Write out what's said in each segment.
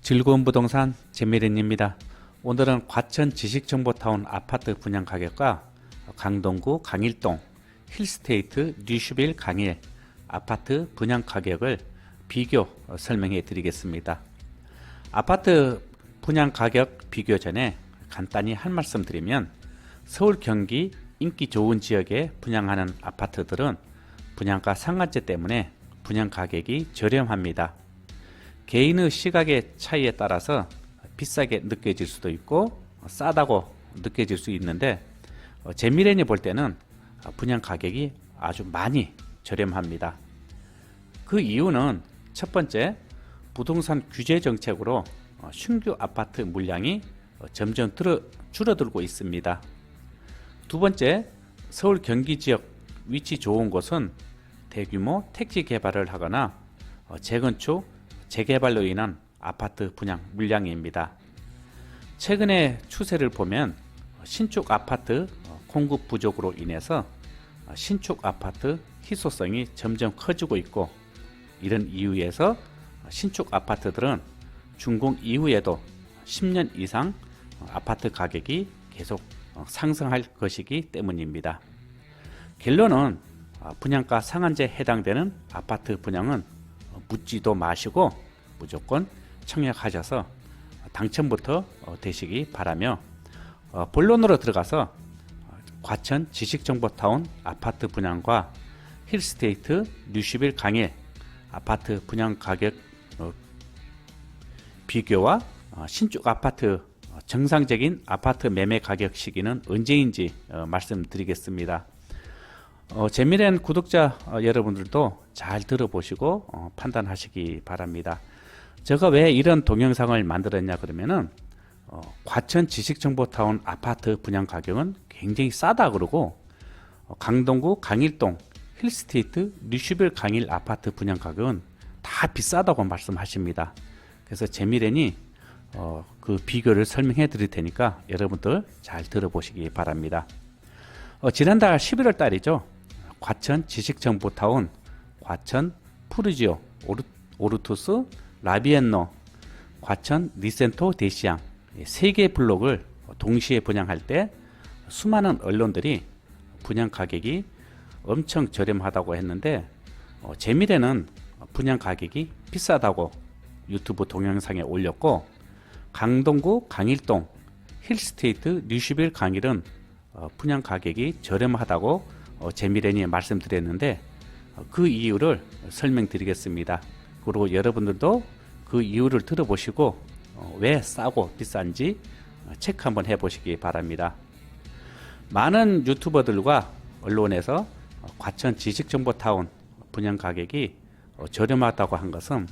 즐거운 부동산 재미린입니다. 오늘은 과천 지식정보타운 아파트 분양 가격과 강동구 강일동 힐스테이트 뉴슈빌 강일 아파트 분양 가격을 비교 설명해 드리겠습니다. 아파트 분양 가격 비교 전에 간단히 한 말씀 드리면, 서울 경기 인기 좋은 지역에 분양하는 아파트들은 분양가 상한제 때문에 분양 가격이 저렴합니다. 개인의 시각의 차이에 따라서 비싸게 느껴질 수도 있고 싸다고 느껴질 수 있는데, 재미렌이 볼 때는 분양 가격이 아주 많이 저렴합니다. 그 이유는 첫 번째, 부동산 규제 정책으로 신규 아파트 물량이 점점 줄어들고 있습니다. 두 번째, 서울 경기 지역 위치 좋은 곳은 대규모 택지 개발을 하거나 재건축, 재개발로 인한 아파트 분양 물량입니다. 최근의 추세를 보면 신축 아파트 공급 부족으로 인해서 신축 아파트 희소성이 점점 커지고 있고, 이런 이유에서 신축 아파트들은 준공 이후에도 10년 이상 아파트 가격이 계속 상승할 것이기 때문입니다. 결론은 분양가 상한제에 해당되는 아파트 분양은 묻지도 마시고 무조건 청약하셔서 당첨부터 되시기 바라며, 본론으로 들어가서 과천 지식정보타운 아파트 분양과 힐스테이트 뉴슈빌 강일 아파트 분양 가격 비교와 신축 아파트 정상적인 아파트 매매 가격 시기는 언제인지 말씀드리겠습니다. 재미있는 구독자 여러분들도 잘 들어보시고 판단하시기 바랍니다. 제가 왜 이런 동영상을 만들었냐 그러면은, 과천 지식정보타운 아파트 분양 가격은 굉장히 싸다 그러고, 강동구 강일동 힐스테이트 뉴슈빌 강일 아파트 분양 가격은 다 비싸다고 말씀하십니다. 그래서 재미있니 그 비교를 설명해 드릴 테니까 여러분들 잘 들어보시기 바랍니다. 지난달 11월 달이죠. 과천 지식정보타운, 과천 푸르지오 오르투스 라비엔노, 과천 리센토 대시양 3개 블록을 동시에 분양할 때 수많은 언론들이 분양 가격이 엄청 저렴하다고 했는데, 재미래는 분양 가격이 비싸다고 유튜브 동영상에 올렸고, 강동구 강일동 힐스테이트 뉴슈빌 강일은 분양 가격이 저렴하다고 재미렌이 말씀드렸는데, 그 이유를 설명드리겠습니다. 그리고 여러분들도 그 이유를 들어보시고 왜 싸고 비싼지 체크 한번 해보시기 바랍니다. 많은 유튜버들과 언론에서 과천 지식정보타운 분양 가격이 저렴하다고 한 것은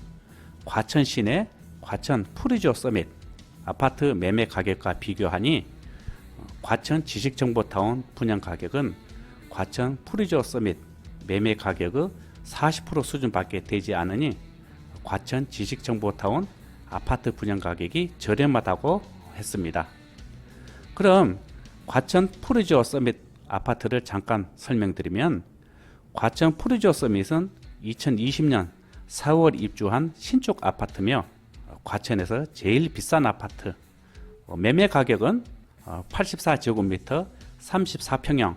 과천 시내 과천 푸르지오 서밋 아파트 매매 가격과 비교하니, 과천 지식정보타운 분양 가격은 과천 푸르지오 서밋 매매 가격의 40% 수준밖에 되지 않으니 과천 지식정보타운 아파트 분양 가격이 저렴하다고 했습니다. 그럼 과천 푸르지오 서밋 아파트를 잠깐 설명드리면, 과천 푸르지오 서밋은 2020년 4월 입주한 신축 아파트며 과천에서 제일 비싼 아파트, 매매 가격은 84제곱미터 34평형,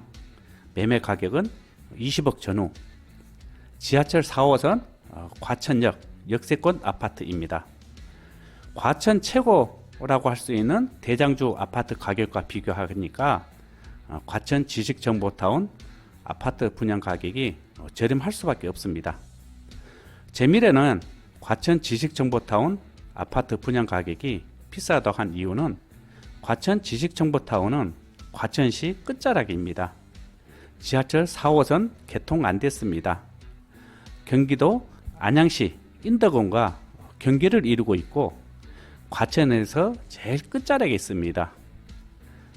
매매 가격은 20억 전후, 지하철 4호선 과천역 역세권 아파트입니다. 과천 최고라고 할 수 있는 대장주 아파트 가격과 비교하니까 과천 지식정보타운 아파트 분양 가격이 저렴할 수밖에 없습니다. 재미래는 과천 지식정보타운 아파트 분양 가격이 비싸다고 한 이유는, 과천 지식정보타운은 과천시 끝자락입니다. 지하철 4호선 개통 안 됐습니다. 경기도 안양시 인덕원과 경계를 이루고 있고, 과천에서 제일 끝자락에 있습니다.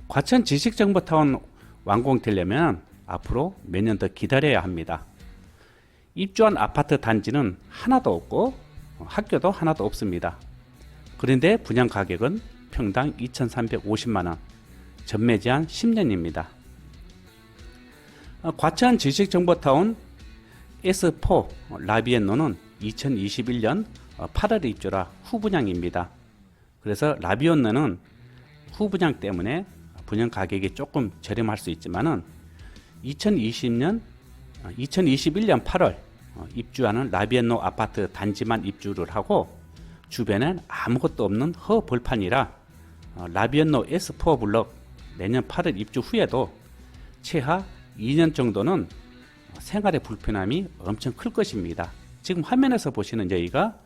과천 지식정보타운 완공되려면 앞으로 몇 년 더 기다려야 합니다. 입주한 아파트 단지는 하나도 없고 학교도 하나도 없습니다. 그런데 분양 가격은 평당 2,350만원, 전매 제한 10년입니다. 과천 지식정보타운 S4 라비엔노는 2021년 8월에 입주라 후분양입니다. 그래서 라비온너는 후분양 때문에 분양 가격이 조금 저렴할 수 있지만은 2021년 8월 입주하는 라비엔노 아파트 단지만 입주를 하고 주변엔 아무것도 없는 허벌판이라 라비엔노 S4 블럭 내년 8월 입주 후에도 최하 2년 정도는 생활의 불편함이 엄청 클 것입니다. 지금 화면에서 보시는 여기가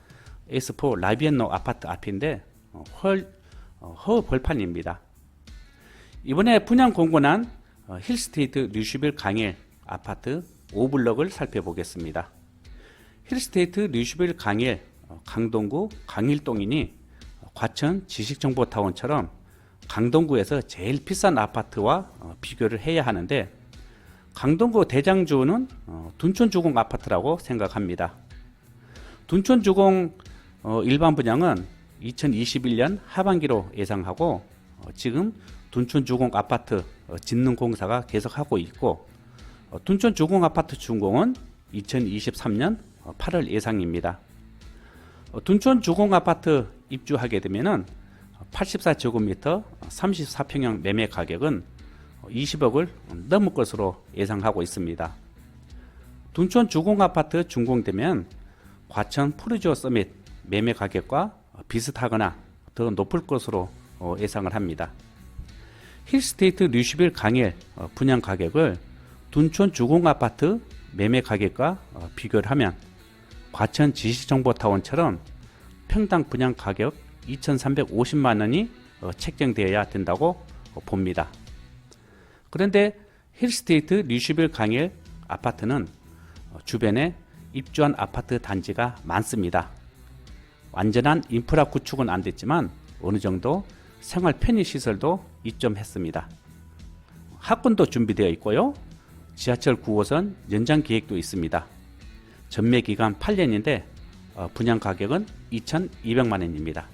S4 라비엔노 아파트 앞인데 허벌판입니다. 이번에 분양 공고난 힐스테이트 류슈빌 강일 아파트 5블럭을 살펴보겠습니다. 힐스테이트 류슈빌 강일 강동구 강일동이니 과천 지식정보타운처럼 강동구에서 제일 비싼 아파트와 비교를 해야 하는데 강동구 대장주는 둔촌주공 아파트라고 생각합니다. 둔촌주공 일반 분양은 2021년 하반기로 예상하고 지금 둔촌주공 아파트 짓는 공사가 계속하고 있고 둔촌주공 아파트 준공은 2023년 8월 예상입니다. 둔촌주공 아파트 입주하게 되면은 84제곱미터 34평형 매매 가격은 20억을 넘을 것으로 예상하고 있습니다. 둔촌주공 아파트 준공되면 과천 푸르지오 서밋 매매 가격과 비슷하거나 더 높을 것으로 예상을 합니다. 힐스테이트 류슈빌 강일 분양 가격을 둔촌주공 아파트 매매 가격과 비교를 하면 과천 지식정보타운처럼 평당 분양 가격 2,350만원이 책정되어야 된다고 봅니다. 그런데 힐스테이트 류슈빌 강일 아파트는 주변에 입주한 아파트 단지가 많습니다. 완전한 인프라 구축은 안 됐지만 어느 정도 생활 편의시설도 입점했습니다. 학군도 준비되어 있고요. 지하철 9호선 연장 계획도 있습니다. 전매 기간 8년인데 분양 가격은 2,200만원입니다.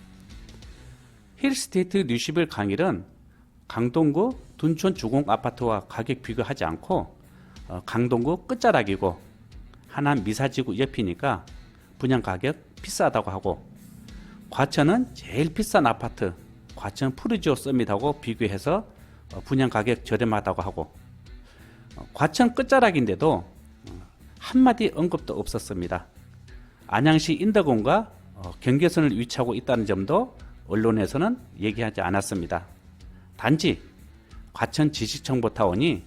힐스테이트 류슈빌 강일은 강동구 둔촌 주공 아파트와 가격 비교하지 않고 강동구 끝자락이고 하남 미사지구 옆이니까 분양 가격 비싸다고 하고 과천은 제일 비싼 아파트 과천 푸르지오 서밋하고 비교해서 분양 가격 저렴하다고 하고 과천 끝자락인데도 한마디 언급도 없었습니다. 안양시 인덕원과 경계선을 위치하고 있다는 점도 언론에서는 얘기하지 않았습니다. 단지 과천 지식정보타운이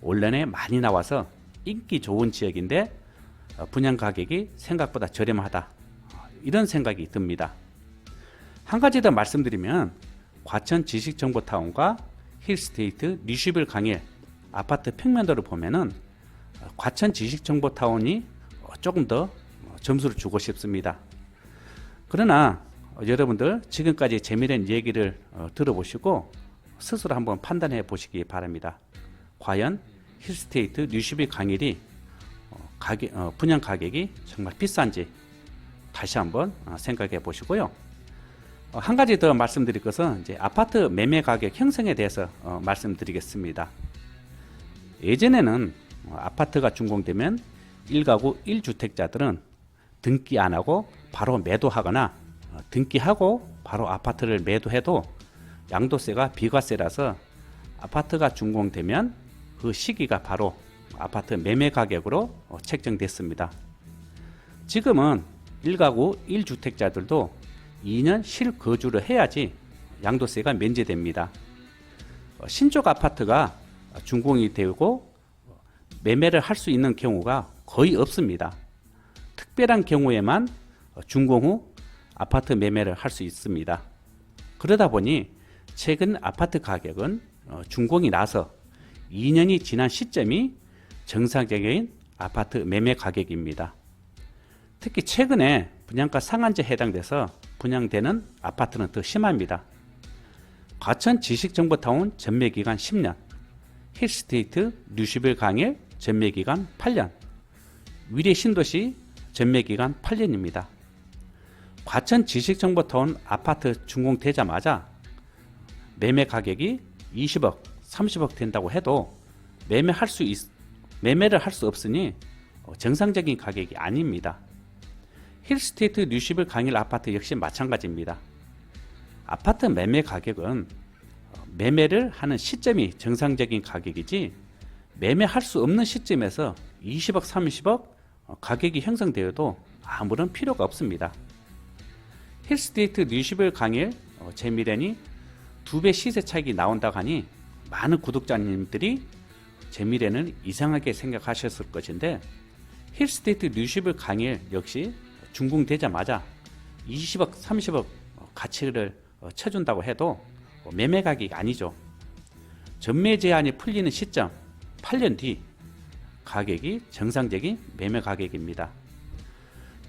언론에 많이 나와서 인기 좋은 지역인데 분양 가격이 생각보다 저렴하다 이런 생각이 듭니다. 한 가지 더 말씀드리면 과천 지식정보타운과 힐스테이트 류슈빌 강일 아파트 평면도를 보면은 과천 지식정보타운이 조금 더 점수를 주고 싶습니다. 그러나 여러분들 지금까지 재미있는 얘기를 들어보시고 스스로 한번 판단해 보시기 바랍니다. 과연 힐스테이트 류슈빌 강일이 분양 가격이 정말 비싼지 다시 한번 생각해 보시고요. 한 가지 더 말씀드릴 것은 이제 아파트 매매 가격 형성에 대해서 말씀드리겠습니다. 예전에는 아파트가 준공되면 1가구 1주택자들은 등기 안 하고 바로 매도하거나 등기하고 바로 아파트를 매도해도 양도세가 비과세라서 아파트가 준공되면 그 시기가 바로 아파트 매매 가격으로 책정됐습니다. 지금은 1가구 1주택자들도 2년 실거주를 해야지 양도세가 면제됩니다. 신축 아파트가 준공이 되고 매매를 할 수 있는 경우가 거의 없습니다. 특별한 경우에만 준공 후 아파트 매매를 할 수 있습니다. 그러다 보니 최근 아파트 가격은 준공이 나서 2년이 지난 시점이 정상적인 아파트 매매 가격입니다. 특히 최근에 분양가 상한제에 해당돼서 분양되는 아파트는 더 심합니다. 과천 지식정보타운 전매기간 10년, 힐스테이트 류슈빌 강일 전매기간 8년, 위례 신도시 전매기간 8년입니다. 과천 지식정보타운 아파트 준공되자마자 매매 가격이 20억, 30억 된다고 해도 매매를 할 수 없으니 정상적인 가격이 아닙니다. 힐스테이트 류슈빌 강일 아파트 역시 마찬가지입니다. 아파트 매매 가격은 매매를 하는 시점이 정상적인 가격이지 매매할 수 없는 시점에서 20억, 30억 가격이 형성되어도 아무런 필요가 없습니다. 힐스테이트 뉴시블 강일 재미련이 2배 시세 차익이 나온다고 하니 많은 구독자님들이 재미련을 이상하게 생각하셨을 것인데 힐스테이트 뉴시블 강일 역시 준공되자마자 20억, 30억 가치를 쳐준다고 해도 매매 가격이 아니죠. 전매 제한이 풀리는 시점 8년 뒤 가격이 정상적인 매매 가격입니다.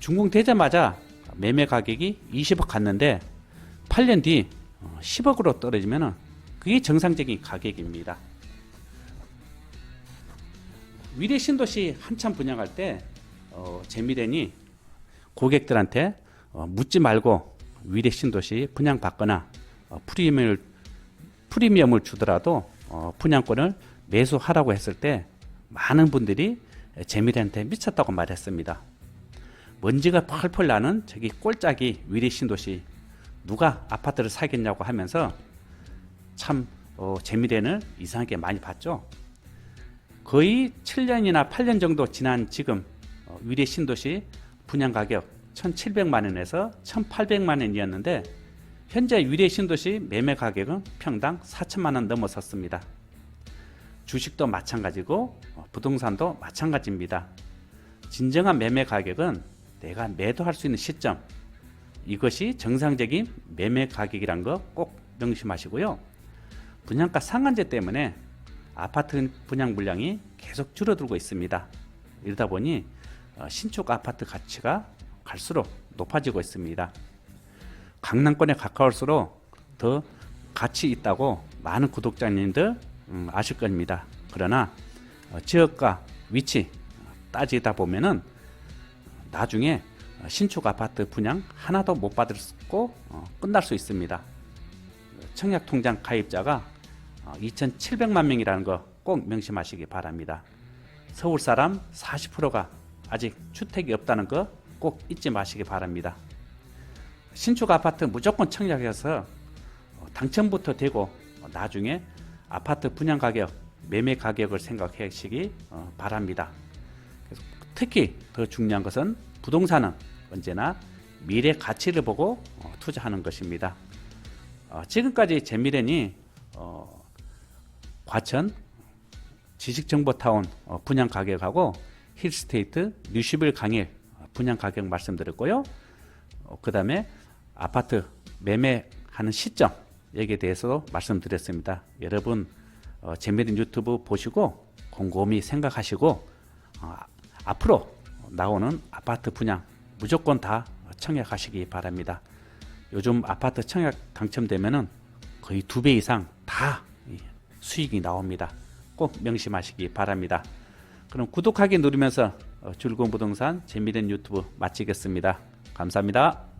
준공되자마자 매매 가격이 20억 갔는데 8년 뒤 10억으로 떨어지면 그게 정상적인 가격입니다. 위례 신도시 한참 분양할 때 재미련이 고객들한테 묻지 말고 위례 신도시 분양받거나 프리미엄을 주더라도 분양권을 매수하라고 했을 때 많은 분들이 재미련한테 미쳤다고 말했습니다. 먼지가 펄펄 나는 저기 꼴짝이 위례 신도시 누가 아파트를 사겠냐고 하면서 참 재미련을 이상하게 많이 봤죠. 거의 7년이나 8년 정도 지난 지금 위례 신도시 분양 가격 1,700만 원에서 1,800만 원이었는데 현재 위례 신도시 매매 가격은 평당 4천만 원 넘어섰습니다. 주식도 마찬가지고 부동산도 마찬가지입니다. 진정한 매매 가격은 내가 매도할 수 있는 시점, 이것이 정상적인 매매 가격이란 거 꼭 명심하시고요. 분양가 상한제 때문에 아파트 분양 물량이 계속 줄어들고 있습니다. 이러다 보니 신축 아파트 가치가 갈수록 높아지고 있습니다. 강남권에 가까울수록 더 가치 있다고 많은 구독자님들 아실 겁니다. 그러나 지역과 위치 따지다 보면은 나중에 신축 아파트 분양 하나도 못 받고 끝날 수 있습니다. 청약통장 가입자가 2,700만 명이라는 거 꼭 명심하시기 바랍니다. 서울 사람 40%가 아직 주택이 없다는 거 꼭 잊지 마시기 바랍니다. 신축 아파트 무조건 청약해서 당첨부터 되고 나중에 아파트 분양 가격, 매매 가격을 생각하시기 바랍니다. 그래서 특히 더 중요한 것은 부동산은 언제나 미래 가치를 보고 투자하는 것입니다. 지금까지 재미련이 과천 지식정보타운 분양 가격하고 힐스테이트 뉴시블 강일 분양 가격 말씀드렸고요. 그 다음에 아파트 매매하는 시점 여기에 대해서 말씀드렸습니다. 여러분 재미있는 유튜브 보시고 곰곰이 생각하시고 앞으로 나오는 아파트 분양 무조건 다 청약하시기 바랍니다. 요즘 아파트 청약 당첨되면은 거의 2배 이상 다 수익이 나옵니다. 꼭 명심하시기 바랍니다. 그럼 구독하기 누르면서 즐거운 부동산 재미있는 유튜브 마치겠습니다. 감사합니다.